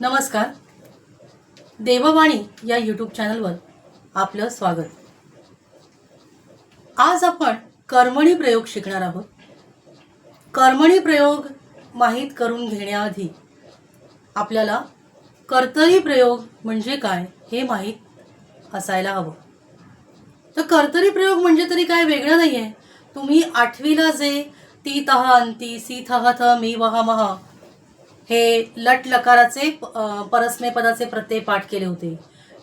नमस्कार. देववाणी या यूट्यूब चॅनलवर आपलं स्वागत. आज आपण कर्मणी प्रयोग शिकणार आहोत. कर्मणी प्रयोग माहीत करून घेण्याआधी आपल्याला कर्तरी प्रयोग म्हणजे काय हे माहीत असायला हवं. तर कर्तरी प्रयोग म्हणजे तरी काय वेगळं नाही आहे. तुम्ही 8वीला जे ती तह अंती सी थह थ मी वह मह हे लट लकाराचे परस्मै पदाचे प्रत्यय पाठ केले होते,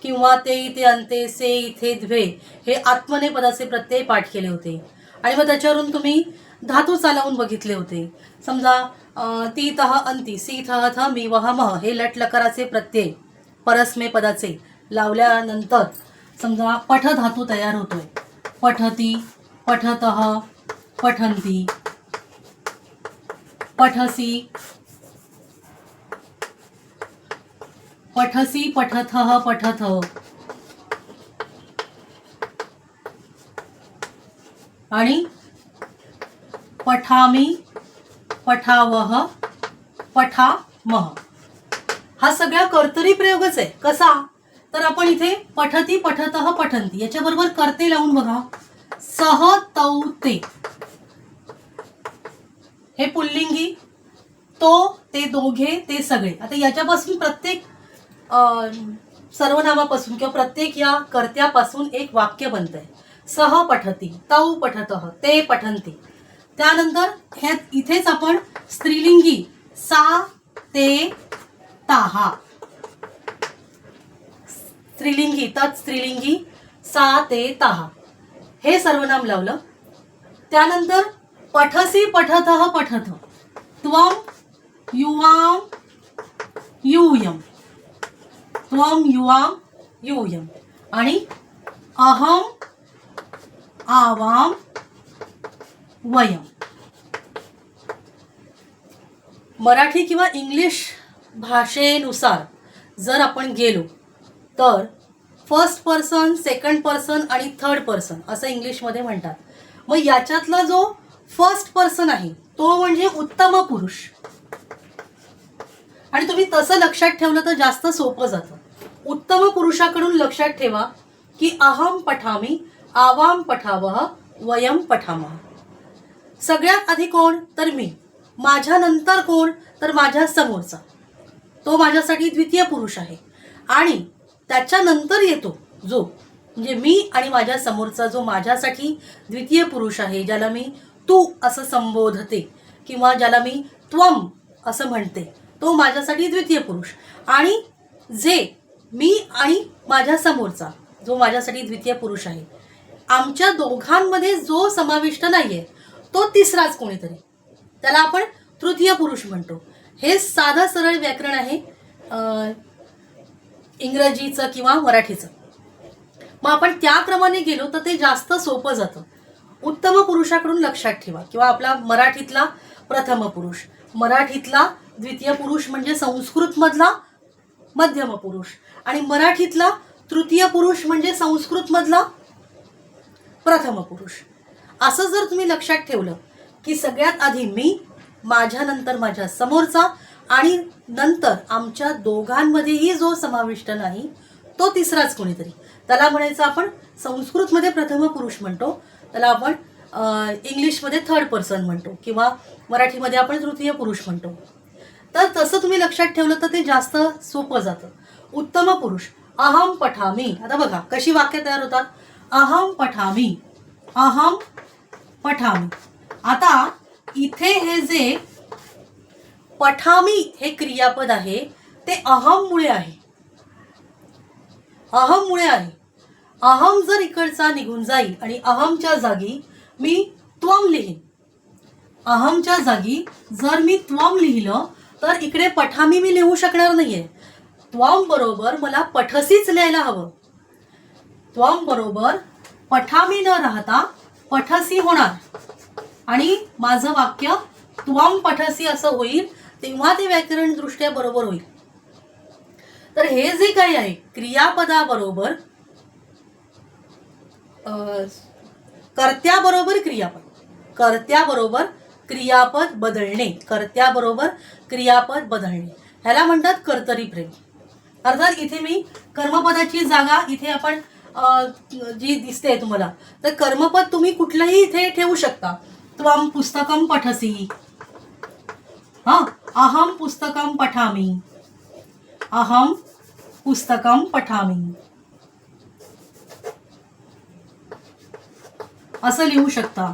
किंवा ते इथे अंते से इथे द्वे हे आत्मने पदाचे प्रत्यय पाठ केले होते. आणि मग त्याच्यावरून तुम्ही धातू चालवून बघितले होते. समजा ती तह अंती सी थह थ मी वह मह हे लट लकाराचे प्रत्यय परस्मै पदाचे लावल्यानंतर समजा पठ धातू तयार होतोय. पठती, पठतः, पठंती, पठसी, पठसी, पठथः, पठथ, आणि पठामी, पठावह, पठामह हा सगळा कर्तरी प्रयोगच आहे. कसा? तर आपण इथे पठती, पठतः, पठंती याच्याबरोबर कर्ते लावून बघा. सह तौ ते हे पुल्लिंगी, तो ते दोघे ते सगळे. आता याच्यापासून प्रत्येक सर्वनामापासून किंवा प्रत्येक या कर्त्यापासून एक वाक्य बनतंय. सह पठती, तौ पठतः, ते पठंती. त्यानंतर हे इथेच आपण स्त्रीलिंगी सा ते ताहा, स्त्रीलिंगी तत् स्त्रीलिंगी सा ते ताहा हे सर्वनाम लावलं. त्यानंतर पठसी, पठतः, पठथ, त्वं युवां यूयं, त्वं युवां यूयं, आणि अहम आवाम वयम. मराठी किंवा इंग्लिश भाषेनुसार जर आपण गेलो तर फर्स्ट पर्सन, सेकंड पर्सन आणि थर्ड पर्सन असं इंग्लिशमध्ये म्हणतात. मग याच्यातला जो फर्स्ट पर्सन आहे तो म्हणजे उत्तम पुरुष. आणि तुम्ही तसं लक्षात ठेवलं तर जास्त सोपं जातं. उत्तम पुरुषाकडून लक्षात ठेवा की अहम पठामी, आवाम पठावह, वयम पठामह. सगळ्यात आधी कोण? तर मी. माझ्या नंतर कोण? तर माझ्या समोरचा, तो माझ्यासाठी द्वितीय पुरुष आहे. आणि त्याच्यानंतर येतो जो म्हणजे मी आणि माझ्या समोरचा जो माझ्यासाठी द्वितीय पुरुष आहे, ज्याला मी तू असं संबोधते किंवा ज्याला मी त्वम असं म्हणते, तो माझ्यासाठी द्वितीय पुरुष. आणि जे मी आणि माझ्या समोरचा जो माझ्यासाठी द्वितीय पुरुष आहे, आमच्या दोघांमध्ये जो समाविष्ट नाहीये तो तिसराच कोणीतरी, त्याला आपण तृतीय पुरुष म्हणतो. हे साधं सरळ व्याकरण आहे इंग्रजीचं किंवा मराठीचं. मग आपण त्या क्रमाने गेलो तर ते जास्त सोपं जातं. उत्तम पुरुषाकडून लक्षात ठेवा, किंवा आपला मराठीतला प्रथम पुरुष, मराठीतला द्वितीय पुरुष म्हणजे संस्कृतमधला मध्यम पुरुष, आणि मराठीतला तृतीय पुरुष म्हणजे संस्कृतमधला प्रथम पुरुष. असं जर तुम्ही लक्षात ठेवलं की सगळ्यात आधी मी, माझ्यानंतर माझ्या समोरचा, आणि नंतर आमच्या दोघांमध्येही जो समाविष्ट नाही तो तिसराच कोणीतरी, त्याला म्हणायचं आपण संस्कृतमध्ये प्रथम पुरुष म्हणतो, त्याला आपण इंग्लिशमध्ये थर्ड पर्सन म्हणतो, किंवा मराठीमध्ये आपण तृतीय पुरुष म्हणतो. तर तसं तुम्ही लक्षात ठेवलं तर ते जास्त सोपं जातं. उत्तम पुरुष अहम पठामी. आता बघा कशी वाक्य तयार होतात. अहम पठामी, अहम पठामी. आता इथे हे जे पठामी हे क्रियापद आहे ते अहममुळे आहे. अहममुळे आहे. अहम जर इकडचा निघून जाईल आणि अहमच्या जागी मी त्वम लिहीन, अहमच्या जागी जर मी त्वम लिहिलं तर इकडे पठामी मी लिहू शकणार नाहीये. त्वम बरोबर मला पठसीच लिहायला हवं. त्वम बरोबर पठामी न राहता पठसी होणार, आणि माझं वाक्य त्वम पठसी असं होईल, तेव्हा ते व्याकरण दृष्ट्या बरोबर होईल. तर हे जे काही आहे क्रियापदाबरोबर कर्त्याबरोबर क्रियापद, कर्त्याबरोबर क्रियापद बदलणे, कर्त्याबरोबर क्रियापद बदलणे, ह्याला म्हणतात कर्तरी प्रेम. अर्थात इथे मी कर्मपदाची जागा इथे आपण जी दिसते तुम्हाला, तर कर्मपद तुम्ही कुठलंही इथे ठेवू शकता. त्वं पुस्तकं पठसी, हा, अहम पुस्तकं पठामी, अहम पुस्तकं पठामी असं लिहू शकता.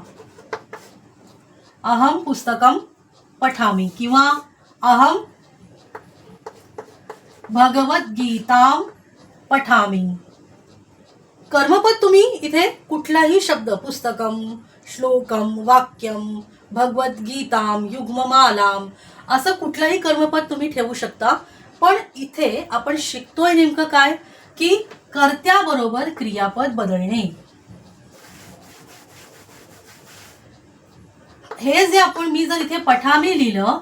अहम पुस्तकं पठामी किंवा अहम भगवद्गीतां पठामी. कर्मपद तुम्ही इथे कुठलाही शब्द, पुस्तकम, श्लोकम, वाक्यम, भगवद्गीताम, युग्ममालाम, असं कुठलाही कर्मपद तुम्ही ठेवू शकता. पण इथे आपण शिकतोय नेमकं काय, की कर्त्याबरोबर क्रियापद बदलणे. हे जे आपण, मी जर इथे पठामी लिहिलं,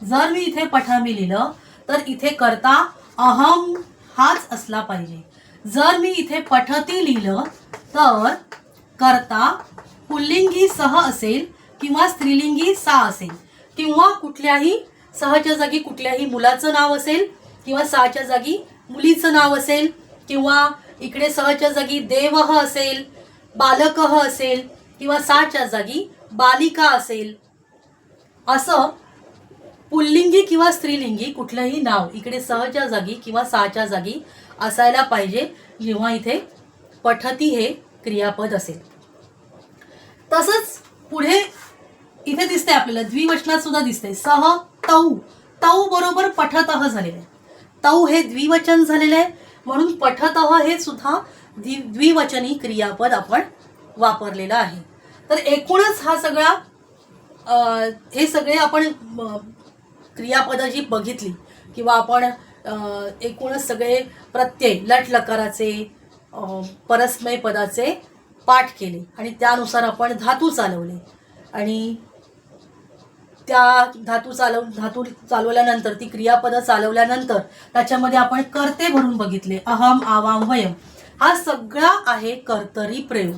जर मी इथे पठामी लिहिलं तर इथे कर्ता अहम हाच असला पाहिजे. जर मी इथे पठती लिहिलं तर कर्ता पुल्लिंगी सह असेल किंवा स्त्रीलिंगी सा असेल, किंवा कुठल्याही सहच्या जागी कुठल्याही मुलाचं नाव असेल, किंवा साच्या जागी मुलीचं नाव असेल, किंवा इकडे सहच्या जागी देवह असेल, बालकह असेल, किंवा साच्या जागी बालिका असेल. असं पुल्लिंगी किंवा स्त्रीलिंगी कुठलंही नाव इकडे सहच्या जागी किंवा साच्या जागी असायला पाहिजे जेव्हा इथे पठती हे क्रियापद असेल. तसंच पुढे इथे दिसते आपल्याला, द्विवचनात सुद्धा दिसते सह तौ. तौ बरोबर पठतः झालेलं आहे. तौ हे द्विवचन झालेलं आहे, म्हणून पठतः हे सुद्धा द्विवचनी क्रियापद आपण वापरलेलं आहे. तर एकूणच हा सगळा हे सगळे आपण क्रियापदं जी बघितली, किंवा आपण एकूणच सगळे प्रत्यय लट लकाराचे, परस्मय पदाचे पाठ केले आणि त्यानुसार आपण धातू चालवले, आणि त्या धातू चालवल्यानंतर, ती क्रियापदं चालवल्यानंतर त्याच्यामध्ये आपण कर्ते भरून बघितले. अहम, आवाम, वयम, हा सगळा आहे कर्तरी प्रयोग.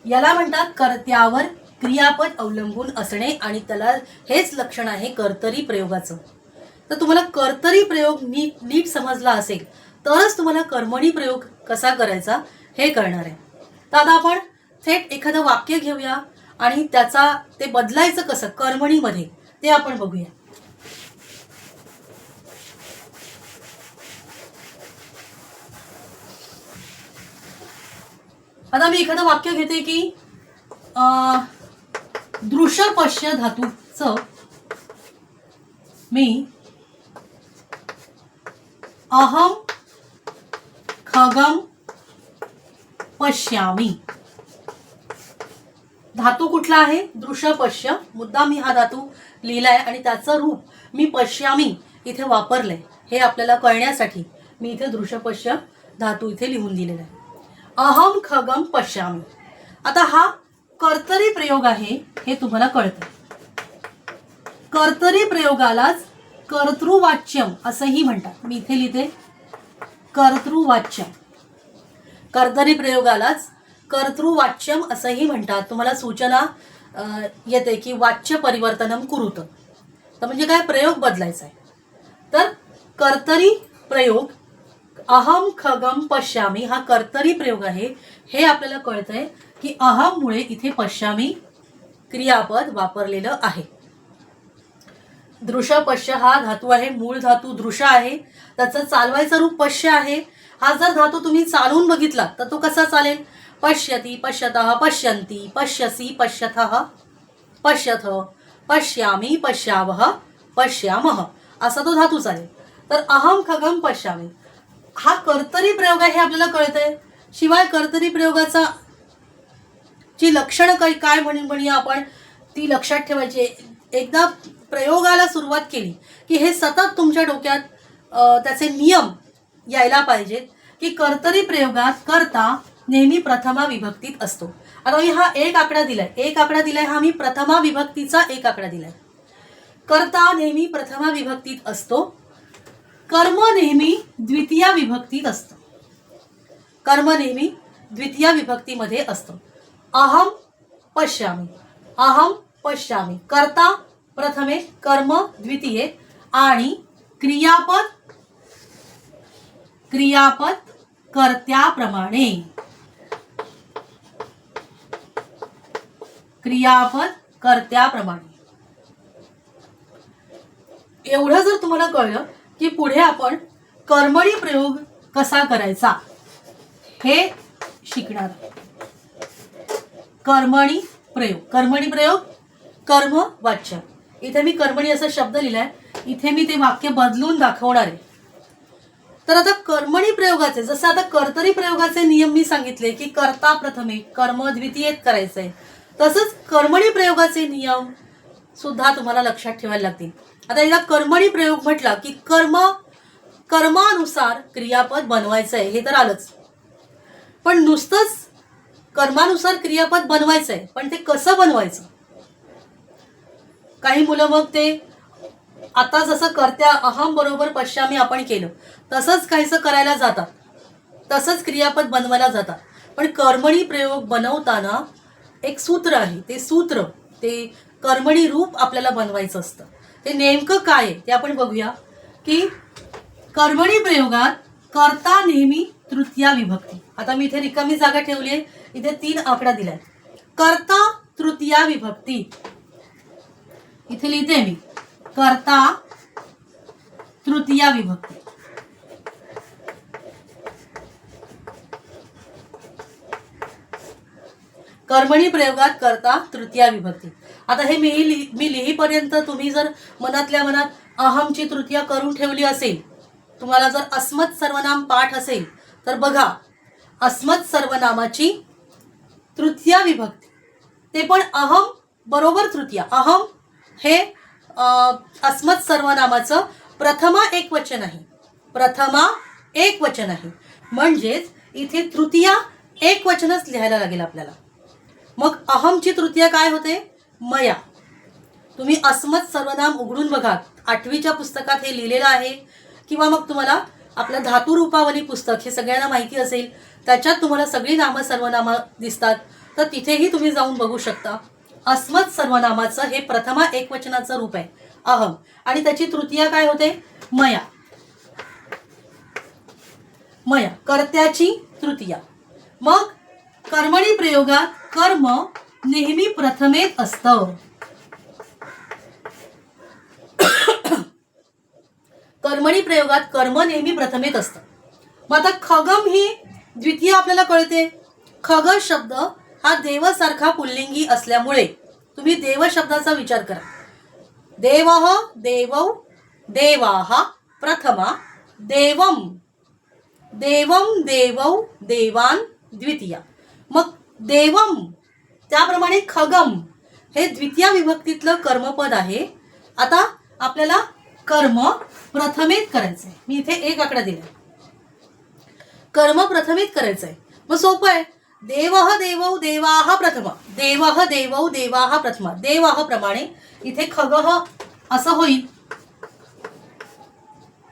याला म्हणतात कर्त्यावर क्रियापद अवलंबून असणे, आणि त्याला हेच लक्षण आहे कर्तरी प्रयोगाचं. तर तुम्हाला कर्तरी प्रयोग नीट समजला असेल तरच तुम्हाला कर्मणी प्रयोग कसा करायचा हे कळणार आहे. तर आता आपण थेट एखादं वाक्य घेऊया आणि ते बदलायचं कसं कर्मणीमध्ये ते आपण बघूया. आता मी एखादं वाक्य घेते की दृश्यपश्य धातूचं मी अहम खगम पश्यामी. धातू कुठला आहे? दृश्यपश्य. मुद्दाम मी हा धातू लिहिलाय आणि त्याचं रूप मी पश्यामी इथे वापरलंय. हे आपल्याला कळण्यासाठी मी इथे दृश्यपश्य धातू इथे लिहून दिलेला आहे. अहम खगम पश्यामी. आता हा कर्तरी प्रयोग आहे हे तुम्हाला कळतं. कर्तरी प्रयोगालाच कर्तृवाच्यम असंही म्हणतात. मी इथे लिहिते कर्तृवाच्यम. कर्तरी प्रयोगालाच कर्तृवाच्यम असंही म्हणतात. तुम्हाला सूचना येते की वाच्य परिवर्तनम कुरुत, तर म्हणजे काय, प्रयोग बदलायचा आहे. तर कर्तरी प्रयोग अहम खगम पश्यामी हा कर्तरी प्रयोग आहे. हे आपल्याला कळतंय की अहममुळे इथे पश्यामी क्रियापद वापरलेलं आहे. दृश्यपश्य हा धातू आहे, मूळ धातू दृश्य आहे, त्याचं चालवायचं रूप पश्य आहे. हा जर धातू तुम्ही चालवून बघितला तर तो कसा चालेल? पश्यती, पश्यतः, पश्यन्ती, पश्यसी, पश्यथः, पश्यथ, पश्यामी, पश्यावः, पश्यामः असा तो धातू चालेल. तर अहम खगम पश्यामी हा कर्तरी प्रयोग आहे हे आपल्याला कळतंय. शिवाय कर्तरी प्रयोगाचा ची लक्षणं काय म्हणूया आपण, ती लक्षात ठेवायची. एकदा प्रयोगाला सुरुवात केली की हे सतत तुमच्या डोक्यात त्याचे नियम यायला पाहिजेत की कर्तरी प्रयोगात कर्ता नेहमी प्रथमा विभक्तीत असतो. आता मी हा एक आकडा दिलाय, हा मी प्रथमा विभक्तीचा एक आकडा दिलाय. कर्ता नेहमी प्रथमा विभक्तीत असतो. कर्म नेहमी द्वितीया विभक्तीत असतं. कर्म नेहमी द्वितीया विभक्तीमध्ये असतं. अहम पश्यामी, अहम पश्यामी, कर्ता प्रथमे, कर्म द्वितीये, आणि क्रियापद कर्त्याप्रमाणे, क्रियापद कर्त्याप्रमाणे. एवढं जर तुम्हाला कळलं की पुढे आपण कर्मणी प्रयोग कसा करायचा हे शिकणार. कर्मणी प्रयोग कर्म वाच्य. इथे मी कर्मणी असा शब्द लिहिलाय, इथे मी ते वाक्य बदलून दाखवणार आहे. तर आता कर्मणी प्रयोगाचे, जसं आता कर्तरी प्रयोगाचे नियम मी सांगितले की कर्ता प्रथमे कर्म द्वितीयेत करायचंय, तसंच कर्मणी प्रयोगाचे नियम सुद्धा तुम्हाला लक्षात ठेवायला लागतील. आता एकदा कर्मणी प्रयोग म्हटला की कर्मानुसार क्रियापद बनवायचंय हे तर आलंच. पण नुसतंच कर्मानुसार क्रियापद बनवायचंय, पण ते कसं बनवायचं. काही मुलं मग ते आता जसं कर्त्या अहम बरोबर पश्यामी आपण केलं तसंच काहीसं करायला जातात, तसंच क्रियापद बनवायला जातात. पण कर्मणी प्रयोग बनवताना एक सूत्र आहे, ते सूत्र ते कर्मणी रूप आपल्याला बनवायचं असतं. ते नेमकं काय आहे ते आपण बघूया. की कर्मणी प्रयोगात कर्ता नेहमी तृतीया विभक्ती. आता मी इथे रिकामी जागा ठेवली आहे, इथे 3 आकडा दिलाय. कर्ता तृतीया विभक्ती, इथे लिहिते मी कर्ता तृतीया विभक्ती. कर्मणी प्रयोगात कर्ता तृतीया विभक्ती. आता हे मी लिहीपर्यंत तुम्ही जर मनातल्या मनात अहमची तृतीया करून ठेवली असेल, तुम्हाला जर अस्मत् सर्वनाम पाठ असेल तर बघा, अस्मत् सर्वनामाची तृतीया विभक्ती ते पण अहम बरोबर तृतीया. अहम हे अस्मत् सर्वनामाचं प्रथमा एकवचन आहे, प्रथमा एकवचन आहे. म्हणजेच इथे तृतीया एकवचनच लिहायला लागेल आपल्याला. मग अहमची तृतीया काय होते, मया. तुम्ही अस्मत् सर्वनाम उघडून बघा, 8वीच्या पुस्तकात हे लिहिलेलं आहे, किंवा मग तुम्हाला आपलं धातुरूपावली पुस्तक हे सगळ्यांना माहिती असेल, त्याच्यात तुम्हाला सगळी नामं सर्वनामं दिसतात, तर तिथेही तुम्ही जाऊन बघू शकता. अस्मत् सर्वनामाचं हे प्रथमा एकवचनाचं रूप आहे अहम, आणि त्याची तृतीया काय होते, मया. मया कर्त्याची तृतीया. मग कर्मणी प्रयोगात कर्म नेहमी प्रथमेत असतं. कर्मणी प्रयोगात कर्म नेहमी प्रथमेत असतं. मग आता खगम ही द्वितीय आपल्याला कळते. खग शब्द हा देवसारखा पुल्लिंगी असल्यामुळे तुम्ही देव शब्दाचा विचार करा. देवः देवौ देवाः प्रथमा, देवम देवम देवौ देवान द्वितीया. मग देवम त्याप्रमाणे खगम हे द्वितीया विभक्तीतलं कर्मपद आहे. आता आपल्याला कर्म प्रथमेत करायचंय. मी इथे 1 आकडा दिला, कर्म प्रथमेत करायचंय. मग सोपं आहे. देवः देवौ देवाः प्रथमा, देवः देवौ देवाः प्रथमा. देवः प्रमाणे इथे खगः असं होईल,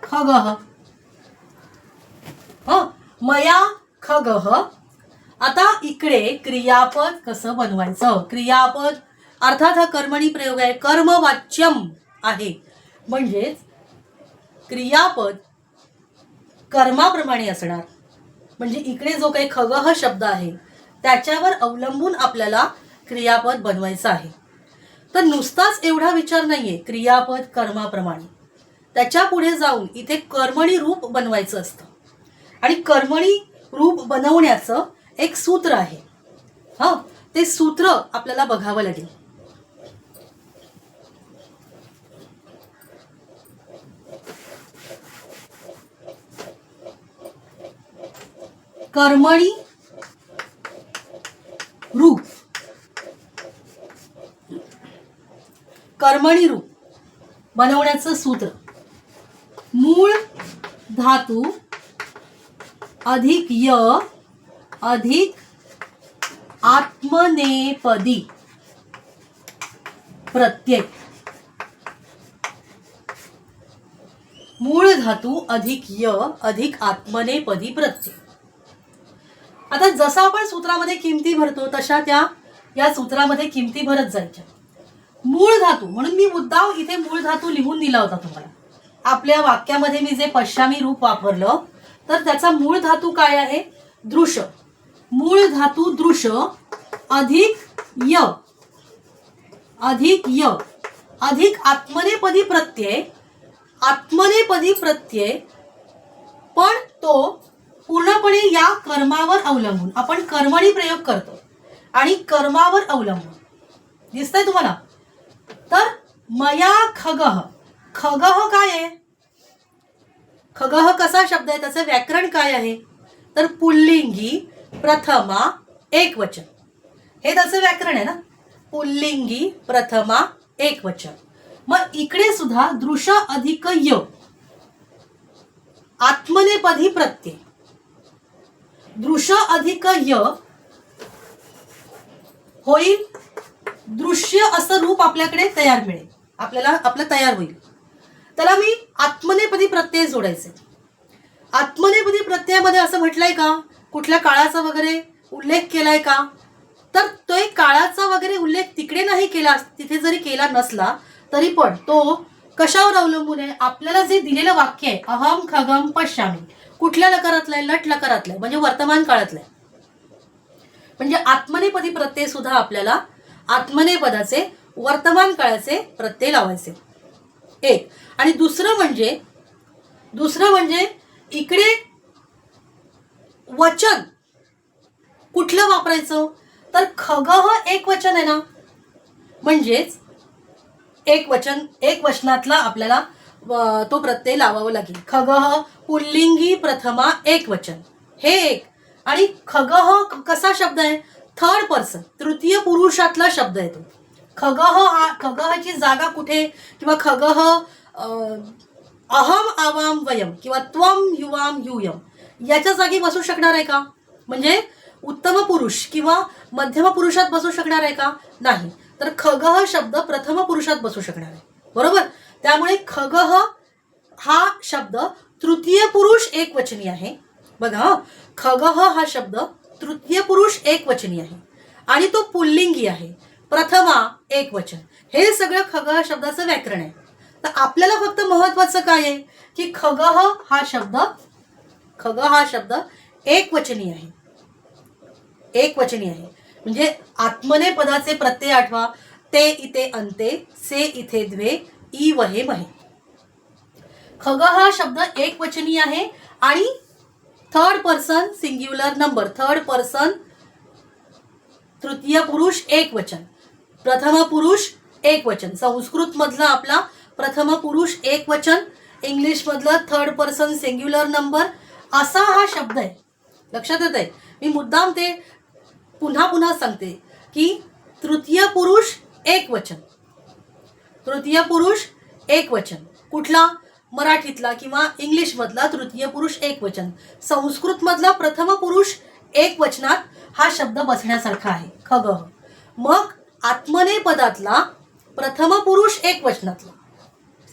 खगः. मया खगः. आता इकडे क्रियापद कसं बनवायचं. क्रियापद अर्थात हा कर्मणी प्रयोग आहे, कर्मवाच्यम आहे. म्हणजेच क्रियापद कर्माप्रमाणे असणार. म्हणजे इकडे जो काही खगः शब्द आहे त्याच्यावर अवलंबून आपल्याला क्रियापद बनवायचं आहे. तर नुसताच एवढा विचार नाहीये क्रियापद कर्माप्रमाणे, त्याच्या पुढे जाऊन इथे कर्मणी रूप बनवायचं असतं. आणि कर्मणी रूप बनवण्याचं एक सूत्र आहे. ते सूत्र आपल्याला बघावं लागेल. कर्मणी रूप, कर्मणी रूप बनवण्याचं सूत्र. मूळ धातू अधिक य अधिक आत्मनेपदी प्रत्यय. मूळ धातू अधिक य अधिक आत्मनेपदी प्रत्यय. आता जसं आपण सूत्रामध्ये किमती भरतो तशा त्या या सूत्रामध्ये किमती भरत जायच्या. मूळ धातू म्हणून मी मुद्दाम इथे मूळ धातू लिहून दिला होता तुम्हाला. आपल्या वाक्यामध्ये मी जे पश्यामी रूप वापरलं तर त्याचा मूळ धातू काय आहे? दृश. मूळ धातू दृश अधिक य अधिक य अधिक आत्मनेपदी प्रत्यय. आत्मनेपदी प्रत्यय पण तो पूर्णपणे या कर्मावर अवलंबून. आपण कर्मणी प्रयोग करतो आणि कर्मावर अवलंबून. दिसतंय तुम्हाला? तर मया खगः. खगः काय आहे? खगः कसा शब्द आहे? त्याचं व्याकरण काय आहे? तर पुल्लिंगी प्रथमा एकवचन. हे त्याचं व्याकरण आहे ना. पुल्लिंगी प्रथमा एकवचन. मग इकडे सुद्धा दृश अधिक य आत्मनेपदी प्रत्यय. दृश अधिक य होईल दृश्य असं रूप आपल्याकडे तयार मिळेल. आपल्याला आपलं तयार होईल. त्याला मी आत्मनेपदी प्रत्यय जोडायचे. आत्मनेपदी प्रत्ययामध्ये असं म्हटलंय का? कुठल्या काळाचा वगैरे उल्लेख केलाय का? तर तो एक काळाचा वगैरे उल्लेख तिकडे नाही केला. तिथे जरी केला नसला तरी पण तो कशावर अवलंबून आहे? आपल्याला जे दिलेलं वाक्य आहे अहम खगम पश्यामी कुठल्या लकारातलं आहे? लट लकारातलं आहे, म्हणजे वर्तमान काळातलं आहे. म्हणजे आत्मनेपदी प्रत्यय सुद्धा आपल्याला आत्मनेपदाचे वर्तमान काळाचे प्रत्यय लावायचे. एक. आणि दुसरं म्हणजे इकडे वचन कुठलं वापरायचं? तर खगः एक वचन आहे ना. म्हणजेच एक वचनातला आपल्याला तो प्रत्यय लावावा लागेल. खगः पुल्लिंगी प्रथमा एक वचन हे एक. आणि खगः कसा शब्द आहे? थर्ड पर्सन तृतीय पुरुषातला शब्द आहे तो. खगःची जागा कुठे? किंवा खगः अहम आवाम वयम किंवा त्वम युवाम यूयम याच्या जागी बसू शकणार आहे का? म्हणजे उत्तम पुरुष किंवा मध्यम पुरुषात बसू शकणार आहे का? नाही. तर खगः शब्द प्रथम पुरुषात बसू शकणार आहे. बरोबर? त्यामुळे खगः हा शब्द तृतीय पुरुष एकवचनी आहे. बघा, खगः हा शब्द तृतीय पुरुष एकवचनी आहे आणि तो पुल्लिंगी आहे. प्रथमा एकवचन. हे सगळं खगः शब्दाचं व्याकरण आहे. तर आपल्याला फक्त महत्वाचं काय आहे की खगः हा शब्द एकवचनी आहे. एकवचनी आहे. म्हणजे आत्मनेपदाचे प्रत्यय आठवा. ते इथे अंते, से इथे द्वे, ई वहे महे. खगः हा शब्द एकवचनी आहे आणि third person singular number. Third person तृतीय पुरुष एकवचन, प्रथम पुरुष एकवचन. संस्कृत मधला आपला प्रथम पुरुष एकवचन, इंग्लिश मधलं थर्ड पर्सन सिंग्युलर नंबर असा हा शब्द आहे. लक्षात येत आहे? मी मुद्दाम ते पुन्हा सांगते की तृतीय पुरुष एकवचन. तृतीय पुरुष एकवचन कुठला? मराठीतला किंवा इंग्लिश मधला तृतीय पुरुष एकवचन. संस्कृत मधला प्रथम पुरुष एकवचनात हा शब्द बसण्यासारखा आहे खगः. मग आत्मनेपदातला प्रथम पुरुष एकवचनातला.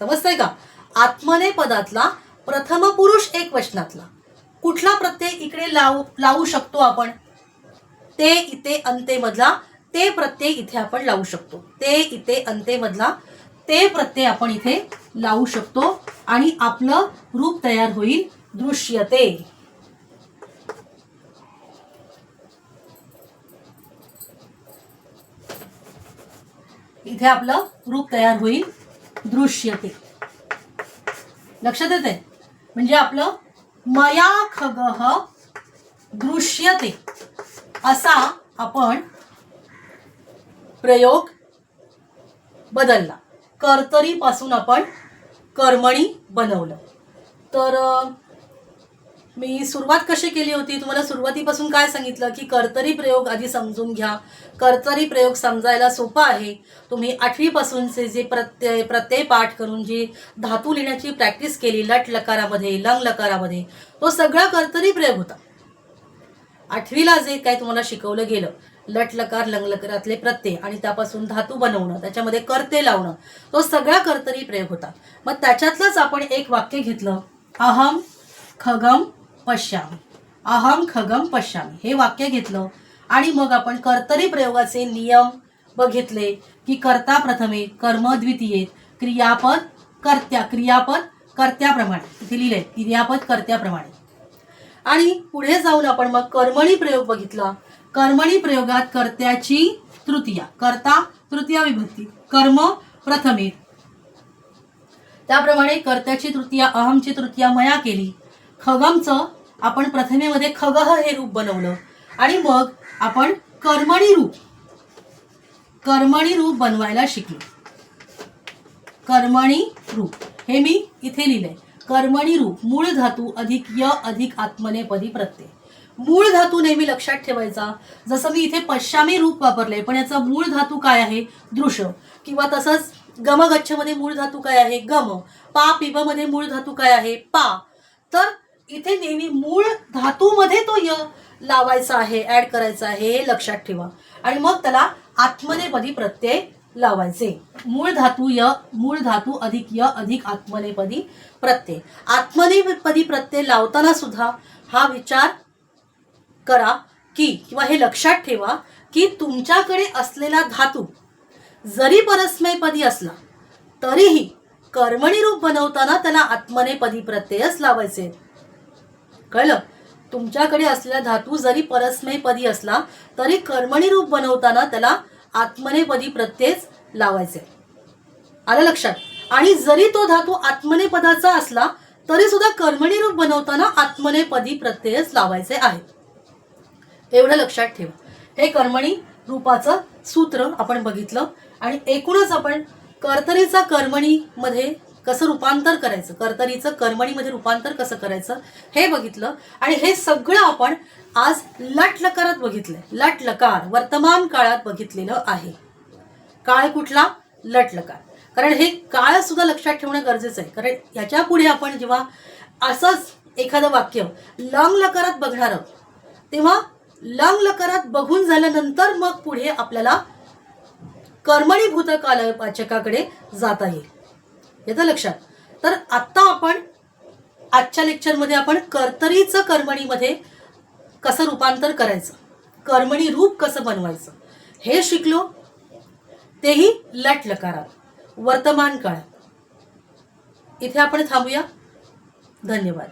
समजतंय का? आत्मनेपदातला प्रथम पुरुष एकवचनातला कुठला प्रत्यय इकडे लावू शकतो आपण? ते इथे अंते मधला ते प्रत्यय इथे आपण लावू शकतो. ते इथे अंते मधला ते प्रत्यय आपण इथे लावू शकतो आणि आपलं रूप तयार होईल दृश्यते. इथे आपलं रूप तयार होईल दृश्यते. लक्षात येते? म्हणजे आपलं मया खगः दृश्यते असा आपण प्रयोग बदलला. कर्तरीपासून आपण कर्मणी बनवलं. तर मी सुरुवात कशी केली होती? तुम्हाला सुरुवातीपासून काय सांगितलं की कर्तरी प्रयोग आधी समजून घ्या. कर्तरी प्रयोग समजायला सोपा आहे. तुम्ही 8वी पासूनचे जे प्रत्यय पाठ करून जी धातू लिहिण्याची प्रॅक्टिस केली लट लकारामध्ये, लंग लकारामध्ये, तो सगळा कर्तरी प्रयोग होता. 8वीला जे काय तुम्हाला शिकवलं गेलं लट लकार लंग लकारातले प्रत्यय आणि त्यापासून धातू बनवणं, त्याच्यामध्ये कर्ते लावणं, तो सगळा कर्तरी प्रयोग होता. मग त्याच्यातलंच आपण एक वाक्य घेतलं, अहम खगम पश्यामी. अहम खगम पश्यामी हे वाक्य घेतलं आणि मग आपण कर्तरी प्रयोगाचे नियम बघितले की कर्ता प्रथमे, कर्म द्वितीये, क्रियापद कर्त्या, क्रियापद कर्त्याप्रमाणे, इथे लिहिलंय क्रियापद कर्त्याप्रमाणे. आणि पुढे जाऊन आपण मग कर्मणी प्रयोग बघितला. कर्मणी प्रयोगात कर्त्याची तृतीया, कर्ता तृतीया विभक्ती, कर्म प्रथमे, त्याप्रमाणे कर्त्याची तृतीया अहमची तृतीया मया केली. खगमचं आपण प्रथमेमध्ये खगः हे रूप बनवलं आणि मग आपण कर्मणी रूप बनवायला शिकलो. कर्मणी रूप हे मी इथे लिहिलंय. कर्मणी रूप मूळ धातू अधिक य अधिक आत्मनेपदी प्रत्यय. मूळ धातू नेहमी लक्षात ठेवायचा. जसं मी इथे पश्चामी रूप वापरले, पण याचा मूळ धातू काय आहे? दृश. किंवा तसंच गम गच्छ मध्ये मूळ धातू काय आहे? गम. पा पिब मध्ये मूळ धातू काय आहे? पा. तर इथे नेहमी मूळ धातूमध्ये तो य लावायचा आहे, ऍड करायचा आहे, हे लक्षात ठेवा. आणि मग त्याला आत्मनेपदी प्रत्यय लावायचे. मूळ धातू अधिक य अधिक आत्मनेपदी प्रत्यय. आत्मनेपदी प्रत्यय लावताना सुद्धा हा विचार करा की किंवा हे लक्षात ठेवा की तुमच्याकडे असलेला धातू जरी परस्मैपदी असला तरीही कर्मणी रूप बनवताना त्याला आत्मनेपदी प्रत्ययच लावायचे. कळलं? तुमच्याकडे असलेला धातू जरी परस्मैपदी असला तरी कर्मणी रूप बनवताना त्याला आत्मनेपदी प्रत्ययच लावायचे. आलं लक्षात? आणि जरी तो धातू आत्मनेपदाचा असला तरी सुद्धा कर्मणी रूप बनवताना आत्मनेपदी प्रत्ययच लावायचे आहेत. एवढं लक्षात ठेवा. हे कर्मणी रूपाचं सूत्र आपण बघितलं. आणि एकूणच आपण कर्तरीचा कर्मणी मध्ये कसं रूपांतर करायचं, कर्तरीचं कर्मणीमध्ये रूपांतर कसं करायचं हे बघितलं. आणि हे सगळं आपण आज लट लकारात बघितलंय. लट लकार वर्तमान काळात बघितलेलं आहे. काळ कुठला? लट लकार. कारण हे काळ सुद्धा लक्षात ठेवणं गरजेचं आहे. कारण याच्या पुढे आपण जेव्हा असंच एखादं वाक्य लंग लकारात बघणार आहोत तेव्हा लंग लकारात बघून झाल्यानंतर मग पुढे आपल्याला कर्मणी भूतकालवाचकाकडे जाता येईल. येतं लक्षात? तर आत्ता आपण आजच्या लेक्चरमध्ये आपण कर्तरीचं कर्मणीमध्ये कसं रूपांतर करायचं, कर्मणी रूप कसं बनवायचं हे शिकलो. तेही लट लकारात वर्तमान काळात. इथे आपण थांबूया. धन्यवाद.